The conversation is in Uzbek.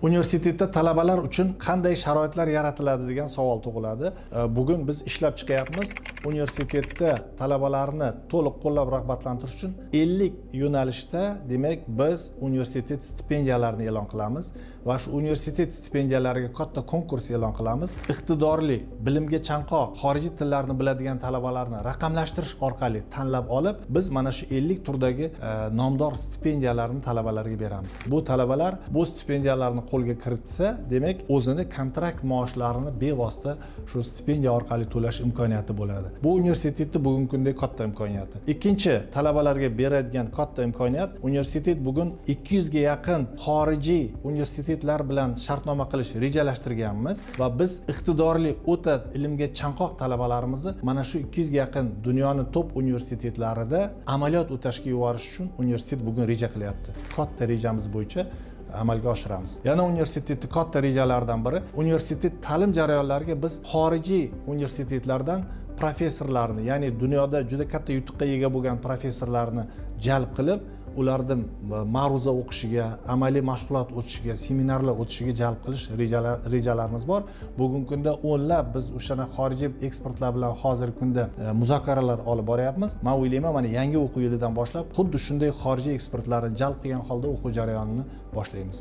Universitetda talabalar uchun qanday sharoitlar yaratiladi degan savol tug'iladi. Bugun biz ishlab chiqyapmiz. Universitetda talabalarni to'liq qo'llab-quvvatlantirish uchun 50 yo'nalishda, demak, biz universitet stipendiyalarini e'lon qilamiz va shu universitet stipendiyalariga katta konkurs e'lon qilamiz. Iqtidorli, bilimga chanqoq, xorijiy tillarni biladigan talabalarni raqamlashtirish orqali tanlab olib, biz mana shu 50 turdagi nomdor stipendiyalarni talabalarga beramiz. Bu talabalar bu stipendiyalarni qo'lga kiritsa, demak, o'zini kontrakt maoshlarini bevosita shu stipendiya orqali to'lash imkoniyati bo'ladi. Bu universitetda bugungi kunda katta imkoniyati. Ikkinchi, talabalarga beradigan katta imkoniyat, universitet bugun 200 ga yaqin xorijiy universitetlar bilan shartnoma qilish rejalashtirganmiz va biz iqtidorli, o'ta ilmga chanqoq talabalarimizni mana shu 200 ga yaqin dunyoning top universitetlarida amaliyot o'tashga yuborish uchun universitet bugun reja qilyapti. Katta rejamiz bo'yicha amalga oshiramiz. Yana universitetning katta rejalaridan biri, universitet ta'lim jarayonlariga biz xorijiy universitetlardan professorlarni, ya'ni dunyoda juda katta yutuqqa ega bo'lgan professorlarni jalb qilib, ularni ma'ruza o'qishiga, amaliy mashg'ulot o'tishiga, seminarlar o'tishiga jalb qilish rejalarimiz bor. Bugungi kunda o'nlab biz o'shana xorijiy ekspertlar bilan hozirgi kunda muzokaralar olib boryapmiz. Men o'ylayman, mana yangi o'quv yilidan boshlab xuddi shunday xorijiy ekspertlarni jalb qilgan holda o'quv jarayonini boshlaymiz.